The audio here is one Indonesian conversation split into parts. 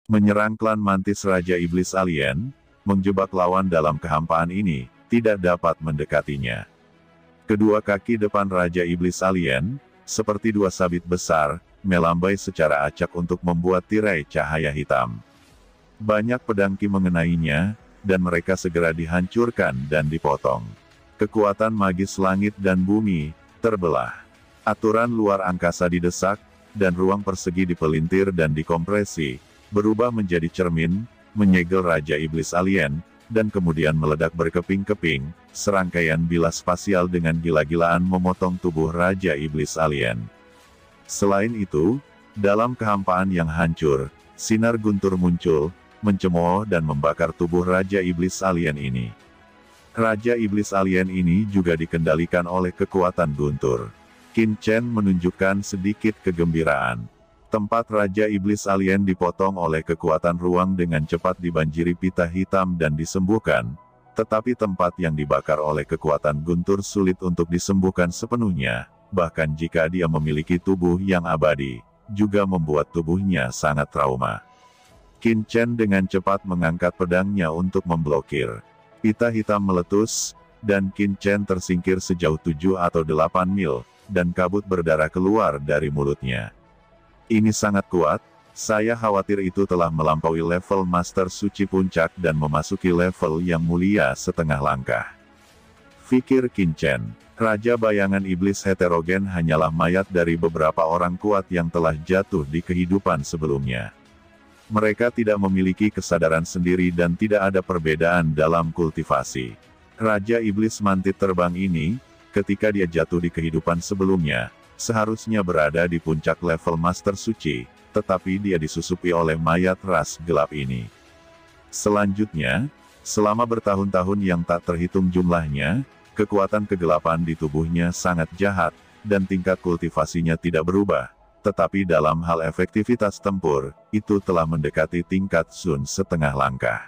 Menyerang klan Mantis Raja Iblis Alien, menjebak lawan dalam kehampaan ini, tidak dapat mendekatinya. Kedua kaki depan Raja Iblis Alien, seperti dua sabit besar, melambai secara acak untuk membuat tirai cahaya hitam. Banyak pedang Ki mengenainya, dan mereka segera dihancurkan dan dipotong. Kekuatan magis langit dan bumi, terbelah. Aturan luar angkasa didesak, dan ruang persegi dipelintir dan dikompresi, berubah menjadi cermin, menyegel Raja Iblis Alien, dan kemudian meledak berkeping-keping, serangkaian bilas spasial dengan gila-gilaan memotong tubuh Raja Iblis Alien. Selain itu, dalam kehampaan yang hancur, sinar guntur muncul, mencemooh dan membakar tubuh Raja Iblis Alien ini. Raja Iblis Alien ini juga dikendalikan oleh kekuatan guntur. Qin Chen menunjukkan sedikit kegembiraan. Tempat Raja Iblis Alien dipotong oleh kekuatan ruang dengan cepat dibanjiri pita hitam dan disembuhkan, tetapi tempat yang dibakar oleh kekuatan guntur sulit untuk disembuhkan sepenuhnya, bahkan jika dia memiliki tubuh yang abadi, juga membuat tubuhnya sangat trauma. Qin Chen dengan cepat mengangkat pedangnya untuk memblokir. Pita hitam meletus, dan Qin Chen tersingkir sejauh 7 atau 8 mil, dan kabut berdarah keluar dari mulutnya. Ini sangat kuat, saya khawatir itu telah melampaui level Master Suci Puncak dan memasuki level yang mulia setengah langkah. Pikir Qin Chen, Raja Bayangan Iblis Heterogen hanyalah mayat dari beberapa orang kuat yang telah jatuh di kehidupan sebelumnya. Mereka tidak memiliki kesadaran sendiri dan tidak ada perbedaan dalam kultivasi. Raja Iblis Mantit Terbang ini, ketika dia jatuh di kehidupan sebelumnya, seharusnya berada di puncak level Master Suci, tetapi dia disusupi oleh mayat ras gelap ini. Selanjutnya, selama bertahun-tahun yang tak terhitung jumlahnya, kekuatan kegelapan di tubuhnya sangat jahat, dan tingkat kultivasinya tidak berubah, tetapi dalam hal efektivitas tempur, itu telah mendekati tingkat Sun setengah langkah.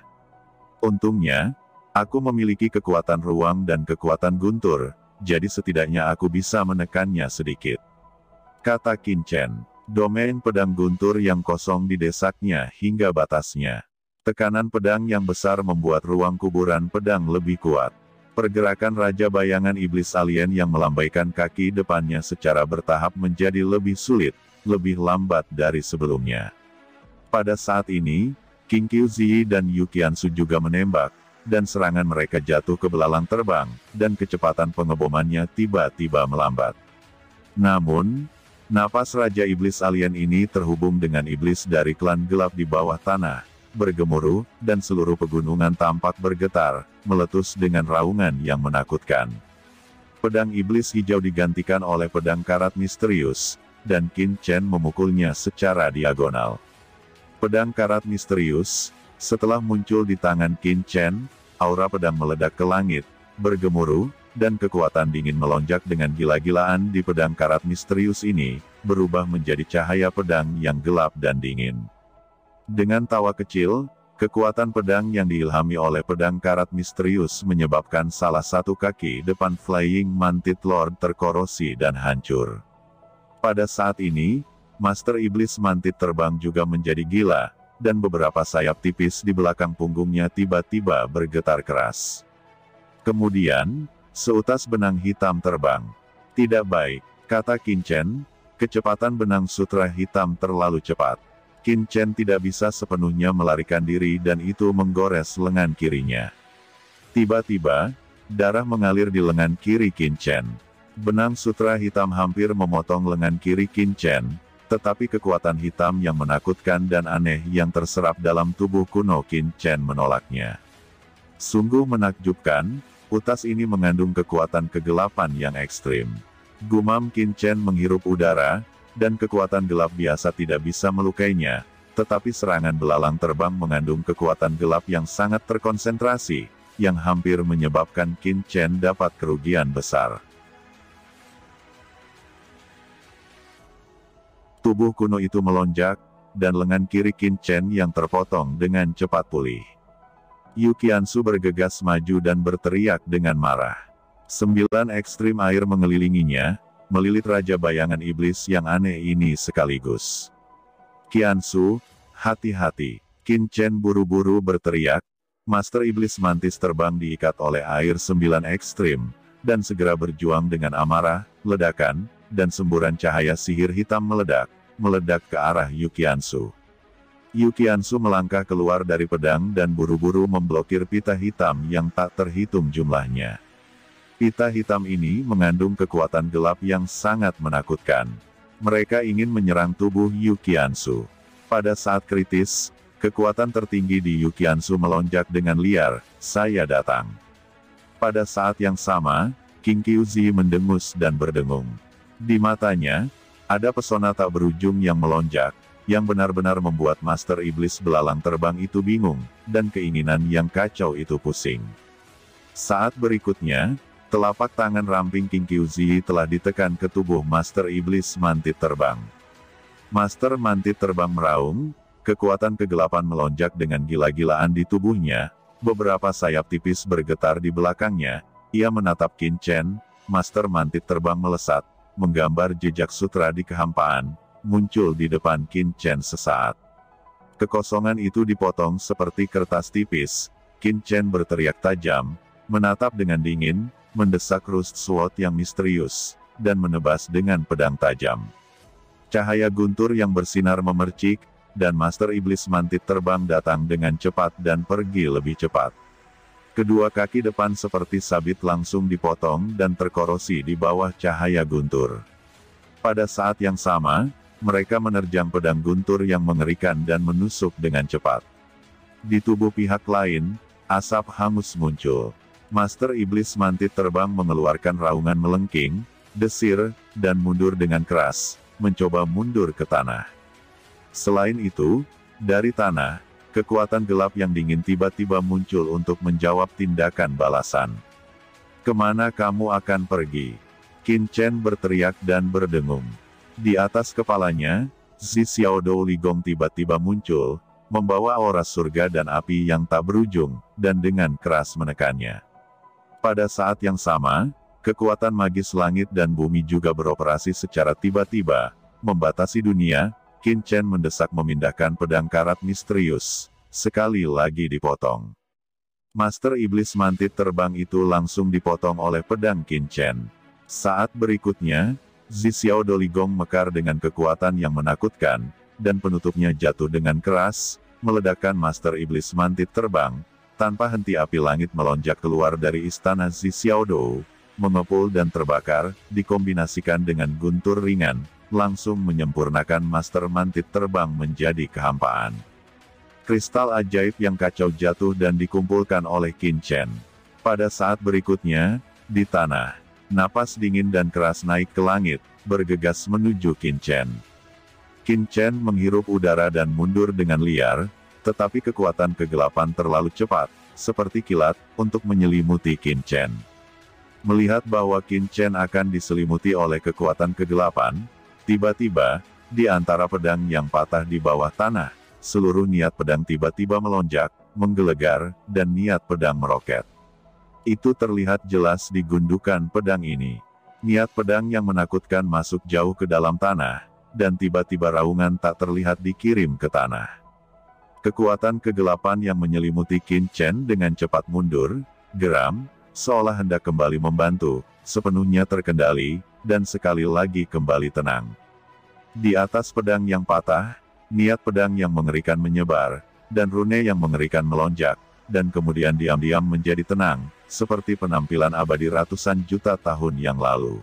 Untungnya, aku memiliki kekuatan ruang dan kekuatan guntur, jadi setidaknya aku bisa menekannya sedikit. Kata Qin Chen, domain pedang guntur yang kosong didesaknya hingga batasnya. Tekanan pedang yang besar membuat ruang kuburan pedang lebih kuat. Pergerakan Raja Bayangan Iblis Alien yang melambaikan kaki depannya secara bertahap menjadi lebih sulit, lebih lambat dari sebelumnya. Pada saat ini, Qing Qiuzi dan Yu Qiansu juga menembak, dan serangan mereka jatuh ke belalang terbang, dan kecepatan pengebomannya tiba-tiba melambat. Namun, napas Raja Iblis Alien ini terhubung dengan iblis dari klan gelap di bawah tanah, bergemuruh, dan seluruh pegunungan tampak bergetar, meletus dengan raungan yang menakutkan. Pedang iblis hijau digantikan oleh pedang karat misterius, dan Qin Chen memukulnya secara diagonal. Pedang karat misterius, setelah muncul di tangan Qin Chen, aura pedang meledak ke langit, bergemuruh, dan kekuatan dingin melonjak dengan gila-gilaan di pedang karat misterius ini, berubah menjadi cahaya pedang yang gelap dan dingin. Dengan tawa kecil, kekuatan pedang yang diilhami oleh pedang karat misterius menyebabkan salah satu kaki depan Flying Mantit Lord terkorosi dan hancur. Pada saat ini, Master Iblis Mantit Terbang juga menjadi gila, dan beberapa sayap tipis di belakang punggungnya tiba-tiba bergetar keras. Kemudian, seutas benang hitam terbang. Tidak baik, kata Qin Chen, kecepatan benang sutra hitam terlalu cepat. Qin Chen tidak bisa sepenuhnya melarikan diri dan itu menggores lengan kirinya. Tiba-tiba, darah mengalir di lengan kiri Qin Chen. Benang sutra hitam hampir memotong lengan kiri Qin Chen, tetapi kekuatan hitam yang menakutkan dan aneh yang terserap dalam tubuh kuno Qin Chen menolaknya. Sungguh menakjubkan, utas ini mengandung kekuatan kegelapan yang ekstrim. Gumam Qin Chen menghirup udara, dan kekuatan gelap biasa tidak bisa melukainya, tetapi serangan belalang terbang mengandung kekuatan gelap yang sangat terkonsentrasi, yang hampir menyebabkan Qin Chen dapat kerugian besar. Tubuh kuno itu melonjak, dan lengan kiri Qin Chen yang terpotong dengan cepat pulih. Yu Qiansu bergegas maju dan berteriak dengan marah. 9 ekstrim air mengelilinginya, melilit Raja Bayangan Iblis yang aneh ini sekaligus. Qiansu, hati-hati. Qin Chen buru-buru berteriak. Master Iblis Mantis terbang diikat oleh air 9 ekstrim, dan segera berjuang dengan amarah, ledakan, dan semburan cahaya sihir hitam meledak ke arah Yu Qianzu. Yu Qianzu melangkah keluar dari pedang dan buru-buru memblokir pita hitam yang tak terhitung jumlahnya. Pita hitam ini mengandung kekuatan gelap yang sangat menakutkan. Mereka ingin menyerang tubuh Yu Qianzu. Pada saat kritis, kekuatan tertinggi di Yu Qianzu melonjak dengan liar, "Saya datang." Pada saat yang sama, Qing Qiuzi mendengus dan berdengung. Di matanya, ada pesona tak berujung yang melonjak, yang benar-benar membuat Master Iblis belalang terbang itu bingung, dan keinginan yang kacau itu pusing. Saat berikutnya, telapak tangan ramping Qing Qiuzi telah ditekan ke tubuh Master Iblis Mantit terbang. Master Mantit terbang meraung, kekuatan kegelapan melonjak dengan gila-gilaan di tubuhnya, beberapa sayap tipis bergetar di belakangnya, ia menatap Qin Chen. Master Mantit terbang melesat, menggambar jejak sutra di kehampaan, muncul di depan Qin Chen sesaat. Kekosongan itu dipotong seperti kertas tipis. Qin Chen berteriak tajam, menatap dengan dingin, mendesak Rust Sword yang misterius, dan menebas dengan pedang tajam. Cahaya guntur yang bersinar memercik, dan Master Iblis Mantit terbang datang dengan cepat dan pergi lebih cepat. Kedua kaki depan seperti sabit langsung dipotong dan terkorosi di bawah cahaya guntur. Pada saat yang sama, mereka menerjang pedang guntur yang mengerikan dan menusuk dengan cepat. Di tubuh pihak lain, asap hangus muncul. Master Iblis Mantit terbang mengeluarkan raungan melengking, desir, dan mundur dengan keras, mencoba mundur ke tanah. Selain itu, dari tanah, kekuatan gelap yang dingin tiba-tiba muncul untuk menjawab tindakan balasan. "Kemana kamu akan pergi?" Qin Chen berteriak dan berdengung. Di atas kepalanya, Zi Xiaodou Ligong tiba-tiba muncul, membawa aura surga dan api yang tak berujung, dan dengan keras menekannya. Pada saat yang sama, kekuatan magis langit dan bumi juga beroperasi secara tiba-tiba, membatasi dunia. Qin Chen mendesak memindahkan pedang karat misterius, sekali lagi dipotong. Master Iblis Mantit terbang itu langsung dipotong oleh pedang Qin Chen. Saat berikutnya, Zi Xiaodou Ligong mekar dengan kekuatan yang menakutkan, dan penutupnya jatuh dengan keras, meledakkan Master Iblis Mantit terbang. Tanpa henti api langit melonjak keluar dari istana Zi Xiaodou, mengepul dan terbakar, dikombinasikan dengan guntur ringan, langsung menyempurnakan Master Mantit terbang menjadi kehampaan. Kristal ajaib yang kacau jatuh dan dikumpulkan oleh Qin Chen. Pada saat berikutnya, di tanah, napas dingin dan keras naik ke langit, bergegas menuju Qin Chen. Qin Chen menghirup udara dan mundur dengan liar, tetapi kekuatan kegelapan terlalu cepat, seperti kilat, untuk menyelimuti Qin Chen. Melihat bahwa Qin Chen akan diselimuti oleh kekuatan kegelapan, tiba-tiba, di antara pedang yang patah di bawah tanah, seluruh niat pedang tiba-tiba melonjak, menggelegar, dan niat pedang meroket. Itu terlihat jelas di gundukan pedang ini. Niat pedang yang menakutkan masuk jauh ke dalam tanah, dan tiba-tiba raungan tak terlihat dikirim ke tanah. Kekuatan kegelapan yang menyelimuti Qin Chen dengan cepat mundur, geram, seolah hendak kembali membantu, sepenuhnya terkendali, dan sekali lagi kembali tenang. Di atas pedang yang patah, niat pedang yang mengerikan menyebar, dan rune yang mengerikan melonjak, dan kemudian diam-diam menjadi tenang, seperti penampilan abadi ratusan juta tahun yang lalu.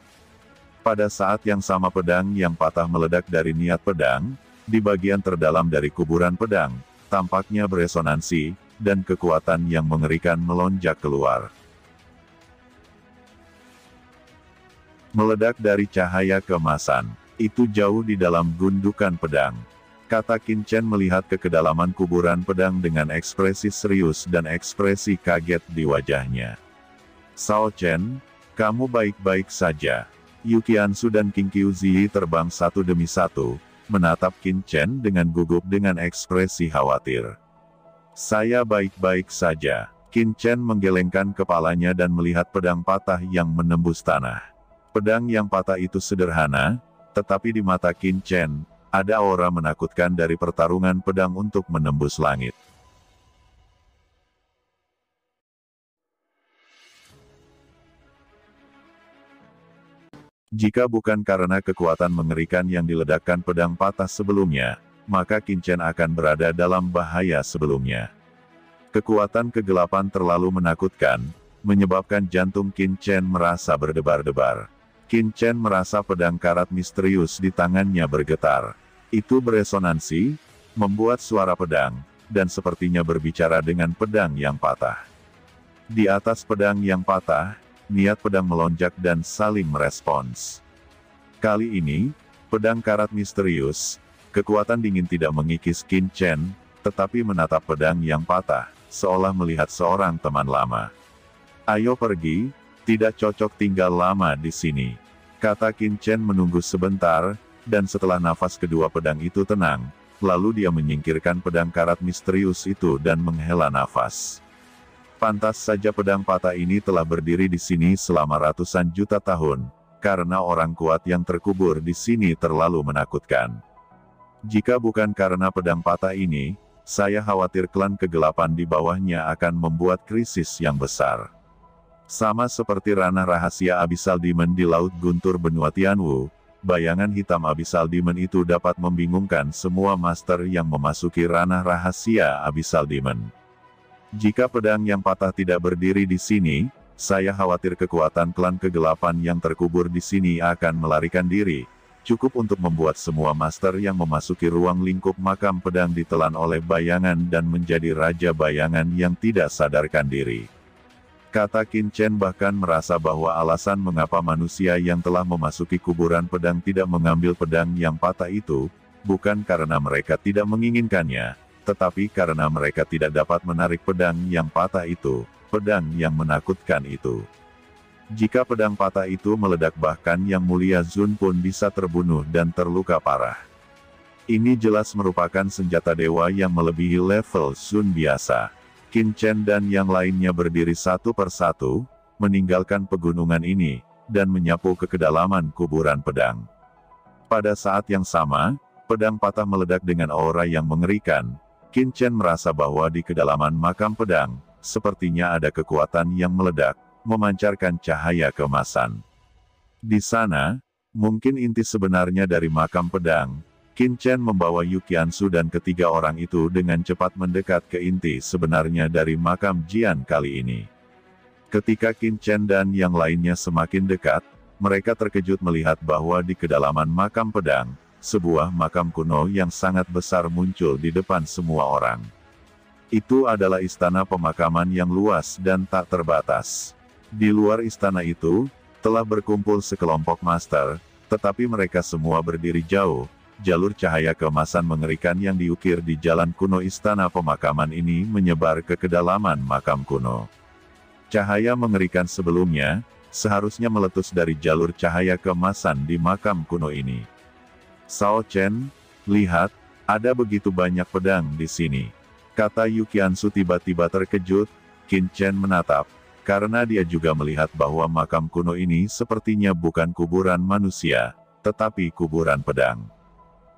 Pada saat yang sama pedang yang patah meledak dari niat pedang, di bagian terdalam dari kuburan pedang, tampaknya beresonansi, dan kekuatan yang mengerikan melonjak keluar. Meledak dari cahaya keemasan, itu jauh di dalam gundukan pedang. Kata Qin Chen melihat ke kedalaman kuburan pedang dengan ekspresi serius dan ekspresi kaget di wajahnya. "Sao Chen, kamu baik-baik saja?" Yu Qianzu dan Qing Qiuzi terbang satu demi satu, menatap Qin Chen dengan gugup dengan ekspresi khawatir. "Saya baik-baik saja." Qin Chen menggelengkan kepalanya dan melihat pedang patah yang menembus tanah. Pedang yang patah itu sederhana, tetapi di mata Qin Chen, ada aura menakutkan dari pertarungan pedang untuk menembus langit. Jika bukan karena kekuatan mengerikan yang diledakkan pedang patah sebelumnya, maka Qin Chen akan berada dalam bahaya sebelumnya. Kekuatan kegelapan terlalu menakutkan, menyebabkan jantung Qin Chen merasa berdebar-debar. Qin Chen merasa pedang karat misterius di tangannya bergetar. Itu beresonansi, membuat suara pedang, dan sepertinya berbicara dengan pedang yang patah. Di atas pedang yang patah, niat pedang melonjak dan saling merespons. Kali ini, pedang karat misterius, kekuatan dingin tidak mengikis Qin Chen, tetapi menatap pedang yang patah, seolah melihat seorang teman lama. "Ayo pergi, tidak cocok tinggal lama di sini," kata Qin Chen menunggu sebentar, dan setelah nafas kedua pedang itu tenang, lalu dia menyingkirkan pedang karat misterius itu dan menghela nafas. Pantas saja pedang patah ini telah berdiri di sini selama ratusan juta tahun, karena orang kuat yang terkubur di sini terlalu menakutkan. Jika bukan karena pedang patah ini, saya khawatir klan kegelapan di bawahnya akan membuat krisis yang besar. Sama seperti ranah rahasia Abyssal Demon di Laut Guntur benua Tianwu, bayangan hitam Abyssal Demon itu dapat membingungkan semua master yang memasuki ranah rahasia Abyssal Demon. Jika pedang yang patah tidak berdiri di sini, saya khawatir kekuatan klan kegelapan yang terkubur di sini akan melarikan diri. Cukup untuk membuat semua master yang memasuki ruang lingkup makam pedang ditelan oleh bayangan dan menjadi raja bayangan yang tidak sadarkan diri. Kata Qin Chen bahkan merasa bahwa alasan mengapa manusia yang telah memasuki kuburan pedang tidak mengambil pedang yang patah itu, bukan karena mereka tidak menginginkannya, tetapi karena mereka tidak dapat menarik pedang yang patah itu, pedang yang menakutkan itu. Jika pedang patah itu meledak bahkan Yang Mulia Zun pun bisa terbunuh dan terluka parah. Ini jelas merupakan senjata dewa yang melebihi level Zun biasa. Qin Chen dan yang lainnya berdiri satu persatu, meninggalkan pegunungan ini, dan menyapu ke kedalaman kuburan pedang. Pada saat yang sama, pedang patah meledak dengan aura yang mengerikan. Qin Chen merasa bahwa di kedalaman makam pedang, sepertinya ada kekuatan yang meledak, memancarkan cahaya keemasan. Di sana, mungkin inti sebenarnya dari makam pedang. Qin Chen membawa Yu Qiansu dan ketiga orang itu dengan cepat mendekat ke inti sebenarnya dari makam Jian kali ini. Ketika Qin Chen dan yang lainnya semakin dekat, mereka terkejut melihat bahwa di kedalaman makam pedang, sebuah makam kuno yang sangat besar muncul di depan semua orang. Itu adalah istana pemakaman yang luas dan tak terbatas. Di luar istana itu, telah berkumpul sekelompok master, tetapi mereka semua berdiri jauh. Jalur cahaya keemasan mengerikan yang diukir di jalan kuno istana pemakaman ini menyebar ke kedalaman makam kuno. Cahaya mengerikan sebelumnya, seharusnya meletus dari jalur cahaya keemasan di makam kuno ini. "Sao Chen, lihat, ada begitu banyak pedang di sini," kata Yu Qiansu tiba-tiba terkejut. Qin Chen menatap, karena dia juga melihat bahwa makam kuno ini sepertinya bukan kuburan manusia, tetapi kuburan pedang.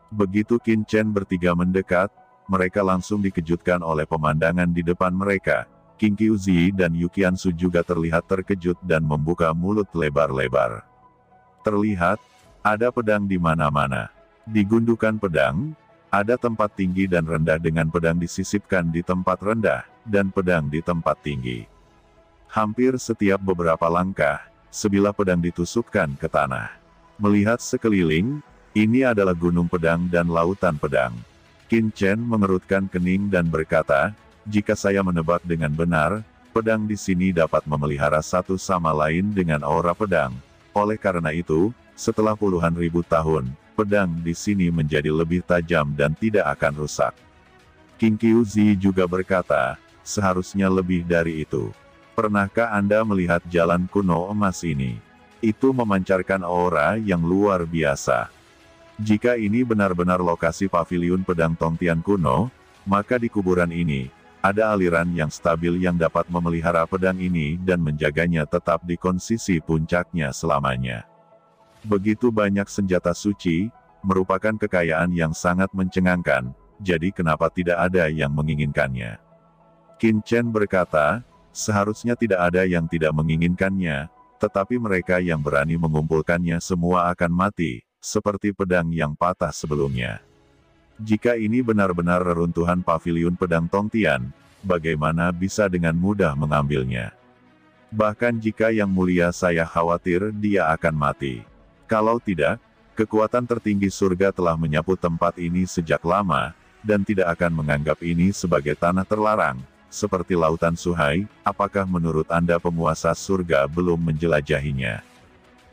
Begitu Qin Chen bertiga mendekat, mereka langsung dikejutkan oleh pemandangan di depan mereka. Qing Qiuzi dan Yu Qiansu juga terlihat terkejut dan membuka mulut lebar-lebar. Terlihat, ada pedang di mana-mana. Di gundukan pedang, ada tempat tinggi dan rendah dengan pedang disisipkan di tempat rendah, dan pedang di tempat tinggi. Hampir setiap beberapa langkah, sebilah pedang ditusukkan ke tanah. Melihat sekeliling, ini adalah gunung pedang dan lautan pedang. Qin Chen mengerutkan kening dan berkata, "Jika saya menebak dengan benar, pedang di sini dapat memelihara satu sama lain dengan aura pedang. Oleh karena itu, setelah puluhan ribu tahun, pedang di sini menjadi lebih tajam dan tidak akan rusak." Qing Qiuzi juga berkata, "Seharusnya lebih dari itu. Pernahkah Anda melihat jalan kuno emas ini? Itu memancarkan aura yang luar biasa. Jika ini benar-benar lokasi paviliun pedang Tongtian kuno, maka di kuburan ini, ada aliran yang stabil yang dapat memelihara pedang ini dan menjaganya tetap di kondisi puncaknya selamanya." Begitu banyak senjata suci, merupakan kekayaan yang sangat mencengangkan, jadi kenapa tidak ada yang menginginkannya? Qin Chen berkata, seharusnya tidak ada yang tidak menginginkannya, tetapi mereka yang berani mengumpulkannya semua akan mati, seperti pedang yang patah sebelumnya. Jika ini benar-benar reruntuhan paviliun pedang Tongtian, bagaimana bisa dengan mudah mengambilnya? Bahkan jika yang mulia saya khawatir dia akan mati. Kalau tidak, kekuatan tertinggi surga telah menyapu tempat ini sejak lama, dan tidak akan menganggap ini sebagai tanah terlarang, seperti lautan Suhai. Apakah menurut Anda penguasa surga belum menjelajahinya?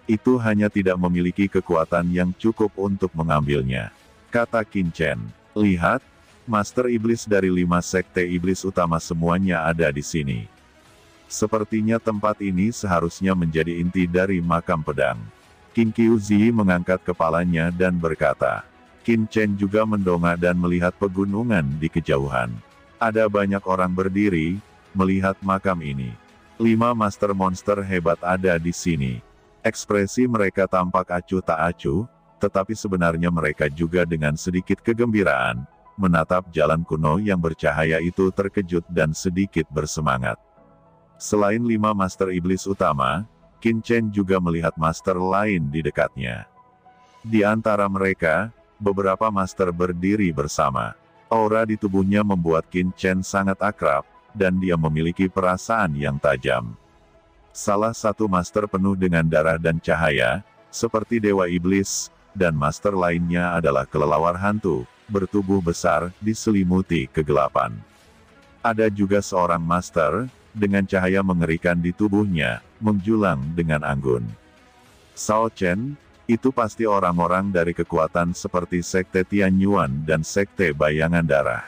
Itu hanya tidak memiliki kekuatan yang cukup untuk mengambilnya, kata Qin Chen. Lihat, Master Iblis dari 5 sekte iblis utama semuanya ada di sini. Sepertinya tempat ini seharusnya menjadi inti dari makam pedang. Qin Qiuzi mengangkat kepalanya dan berkata. Qin Chen juga mendongak dan melihat pegunungan di kejauhan. Ada banyak orang berdiri, melihat makam ini. 5 master monster hebat ada di sini. Ekspresi mereka tampak acuh tak acuh, tetapi sebenarnya mereka juga dengan sedikit kegembiraan, menatap jalan kuno yang bercahaya itu terkejut dan sedikit bersemangat. Selain 5 master iblis utama, Qin Chen juga melihat master lain di dekatnya. Di antara mereka, beberapa master berdiri bersama. Aura di tubuhnya membuat Qin Chen sangat akrab, dan dia memiliki perasaan yang tajam. Salah satu master penuh dengan darah dan cahaya, seperti Dewa Iblis, dan master lainnya adalah kelelawar hantu, bertubuh besar, diselimuti kegelapan. Ada juga seorang master, dengan cahaya mengerikan di tubuhnya, menjulang dengan anggun. Sao Chen, itu pasti orang-orang dari kekuatan seperti Sekte Tianyuan dan Sekte Bayangan Darah.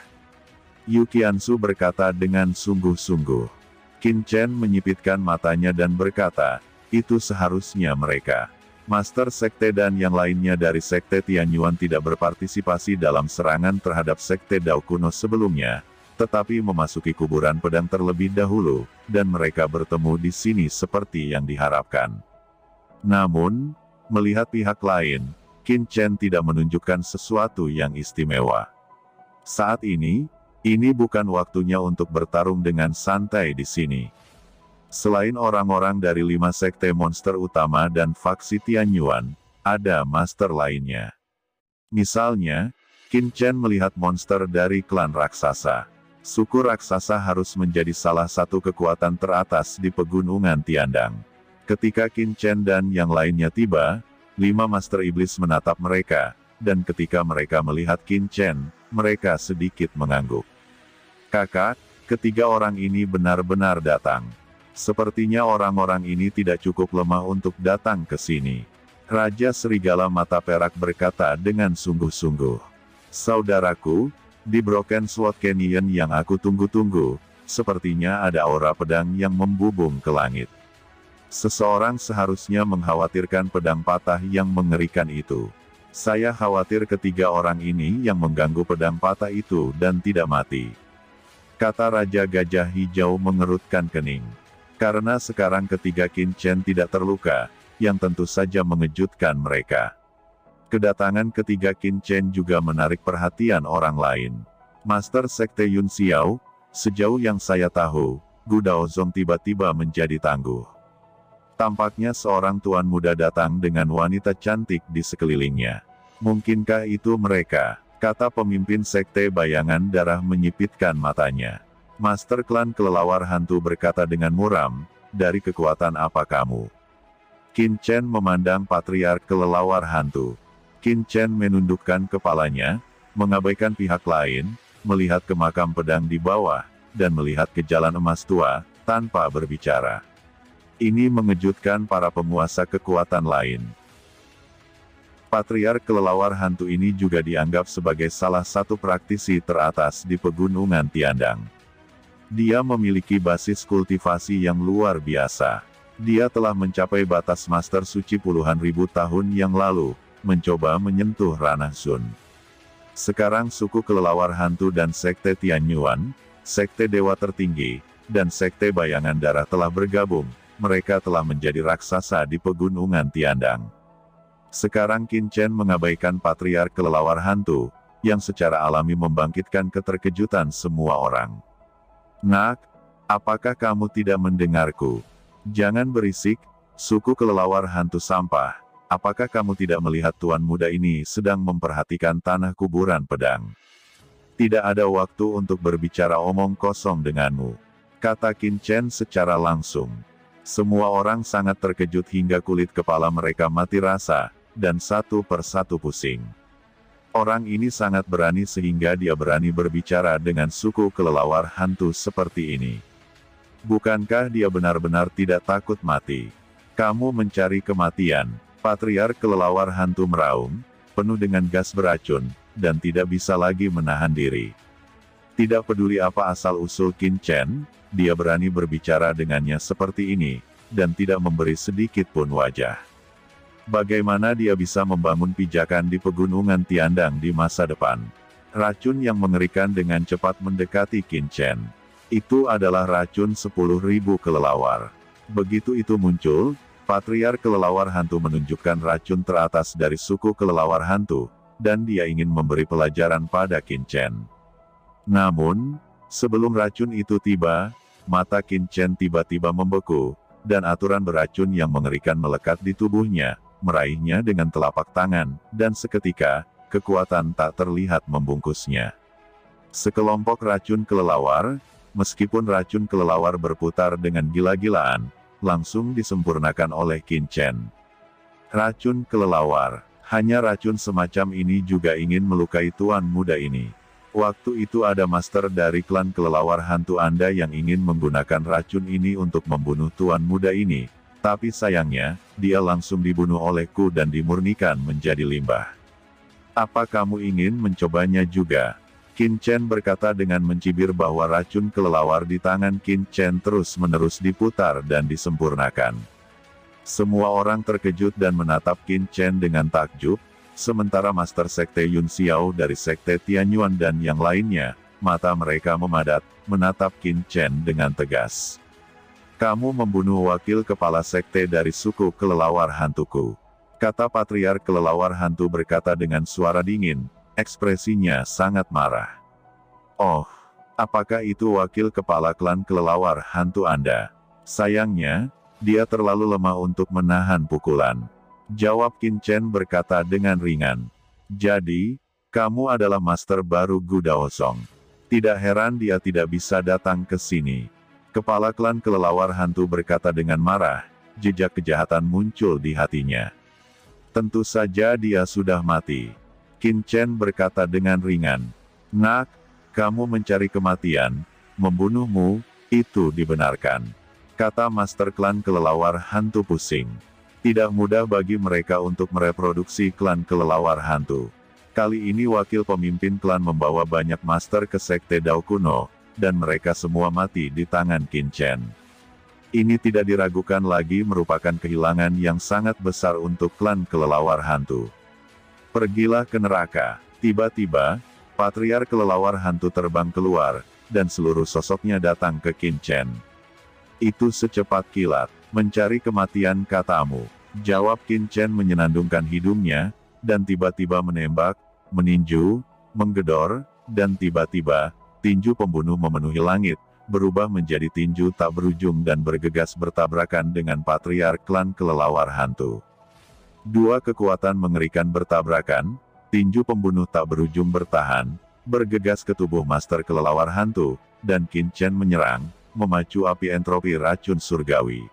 Yu Qiansu berkata dengan sungguh-sungguh. Qin Chen menyipitkan matanya dan berkata, itu seharusnya mereka. Master Sekte dan yang lainnya dari Sekte Tianyuan tidak berpartisipasi dalam serangan terhadap Sekte Dao kuno sebelumnya, tetapi memasuki kuburan pedang terlebih dahulu, dan mereka bertemu di sini seperti yang diharapkan. Namun, melihat pihak lain, Qin Chen tidak menunjukkan sesuatu yang istimewa. Saat ini bukan waktunya untuk bertarung dengan santai di sini. Selain orang-orang dari 5 sekte monster utama dan faksi Tianyuan, ada master lainnya. Misalnya, Qin Chen melihat monster dari klan raksasa. Suku raksasa harus menjadi salah satu kekuatan teratas di pegunungan Tiandang. Ketika Qin Chen dan yang lainnya tiba, 5 master iblis menatap mereka, dan ketika mereka melihat Qin Chen, mereka sedikit mengangguk. Kakak, ketiga orang ini benar-benar datang. Sepertinya orang-orang ini tidak cukup lemah untuk datang ke sini. Raja Serigala Mata Perak berkata dengan sungguh-sungguh. Saudaraku, di Broken Sword Canyon yang aku tunggu-tunggu, sepertinya ada aura pedang yang membubung ke langit. Seseorang seharusnya mengkhawatirkan pedang patah yang mengerikan itu. Saya khawatir ketiga orang ini yang mengganggu pedang patah itu dan tidak mati. Kata Raja Gajah Hijau mengerutkan kening. Karena sekarang ketiga Qin Chen tidak terluka, yang tentu saja mengejutkan mereka. Kedatangan ketiga Qin Chen juga menarik perhatian orang lain. Master Sekte Yun Xiao, sejauh yang saya tahu, Gu Daozong tiba-tiba menjadi tangguh. Tampaknya seorang tuan muda datang dengan wanita cantik di sekelilingnya. Mungkinkah itu mereka? Kata pemimpin Sekte Bayangan Darah menyipitkan matanya. Master Klan Kelelawar Hantu berkata dengan muram, dari kekuatan apa kamu? Qin Chen memandang Patriark Kelelawar Hantu. Qin Chen menundukkan kepalanya, mengabaikan pihak lain, melihat ke makam pedang di bawah, dan melihat ke jalan emas tua, tanpa berbicara. Ini mengejutkan para penguasa kekuatan lain. Patriark Kelelawar Hantu ini juga dianggap sebagai salah satu praktisi teratas di pegunungan Tiandang. Dia memiliki basis kultivasi yang luar biasa. Dia telah mencapai batas master suci puluhan ribu tahun yang lalu, mencoba menyentuh ranah Sun. Sekarang suku Kelelawar Hantu dan Sekte Tianyuan, Sekte Dewa Tertinggi, dan Sekte Bayangan Darah telah bergabung. Mereka telah menjadi raksasa di pegunungan Tiandang. Sekarang Qin Chen mengabaikan patriark kelelawar hantu, yang secara alami membangkitkan keterkejutan semua orang. Nak, apakah kamu tidak mendengarku? Jangan berisik, suku kelelawar hantu sampah. Apakah kamu tidak melihat tuan muda ini sedang memperhatikan tanah kuburan pedang? Tidak ada waktu untuk berbicara omong kosong denganmu, kata Qin Chen secara langsung. Semua orang sangat terkejut hingga kulit kepala mereka mati rasa, dan satu persatu pusing. Orang ini sangat berani sehingga dia berani berbicara dengan suku kelelawar hantu seperti ini. Bukankah dia benar-benar tidak takut mati? Kamu mencari kematian. Patriark kelelawar hantu meraung, penuh dengan gas beracun, dan tidak bisa lagi menahan diri. Tidak peduli apa asal-usul Qin Chen, dia berani berbicara dengannya seperti ini, dan tidak memberi sedikit pun wajah. Bagaimana dia bisa membangun pijakan di pegunungan Tiandang di masa depan? Racun yang mengerikan dengan cepat mendekati Qin Chen. Itu adalah racun 10.000 kelelawar. Begitu itu muncul, patriark kelelawar hantu menunjukkan racun teratas dari suku kelelawar hantu, dan dia ingin memberi pelajaran pada Qin Chen. Namun, sebelum racun itu tiba, mata Qin Chen tiba-tiba membeku, dan aturan beracun yang mengerikan melekat di tubuhnya, meraihnya dengan telapak tangan, dan seketika, kekuatan tak terlihat membungkusnya. Sekelompok racun kelelawar, meskipun racun kelelawar berputar dengan gila-gilaan, langsung disempurnakan oleh Qin Chen. Racun kelelawar, hanya racun semacam ini juga ingin melukai tuan muda ini. Waktu itu ada master dari klan kelelawar hantu Anda yang ingin menggunakan racun ini untuk membunuh tuan muda ini, tapi sayangnya, dia langsung dibunuh olehku dan dimurnikan menjadi limbah. Apa kamu ingin mencobanya juga? Qin Chen berkata dengan mencibir bahwa racun kelelawar di tangan Qin Chen terus-menerus diputar dan disempurnakan. Semua orang terkejut dan menatap Qin Chen dengan takjub, sementara Master Sekte Yun Xiao dari Sekte Tianyuan dan yang lainnya, mata mereka memadat, menatap Qin Chen dengan tegas. Kamu membunuh wakil kepala sekte dari suku kelelawar hantuku, kata patriark kelelawar hantu berkata dengan suara dingin. Ekspresinya sangat marah. Oh, apakah itu wakil kepala klan kelelawar hantu Anda? Sayangnya, dia terlalu lemah untuk menahan pukulan. Jawab Qin Chen berkata dengan ringan. Jadi, kamu adalah master baru Gu Daosong. Tidak heran dia tidak bisa datang ke sini. Kepala klan kelelawar hantu berkata dengan marah, jejak kejahatan muncul di hatinya. Tentu saja dia sudah mati. Qin Chen berkata dengan ringan. Nak, kamu mencari kematian, membunuhmu, itu dibenarkan. Kata Master Klan Kelelawar Hantu pusing. Tidak mudah bagi mereka untuk mereproduksi klan kelelawar hantu. Kali ini wakil pemimpin klan membawa banyak master ke Sekte Dao kuno, dan mereka semua mati di tangan Qin Chen. Ini tidak diragukan lagi merupakan kehilangan yang sangat besar untuk klan kelelawar hantu. Pergilah ke neraka. Tiba-tiba, patriark kelelawar hantu terbang keluar, dan seluruh sosoknya datang ke Qin Chen. Itu secepat kilat, mencari kematian katamu. Jawab Qin Chen menyenandungkan hidungnya, dan tiba-tiba menembak, meninju, menggedor, dan tiba-tiba, tinju pembunuh memenuhi langit, berubah menjadi tinju tak berujung dan bergegas bertabrakan dengan patriark klan kelelawar hantu. Dua kekuatan mengerikan bertabrakan, tinju pembunuh tak berujung bertahan, bergegas ke tubuh master kelelawar hantu, dan Qin Chen menyerang, memacu api entropi racun surgawi.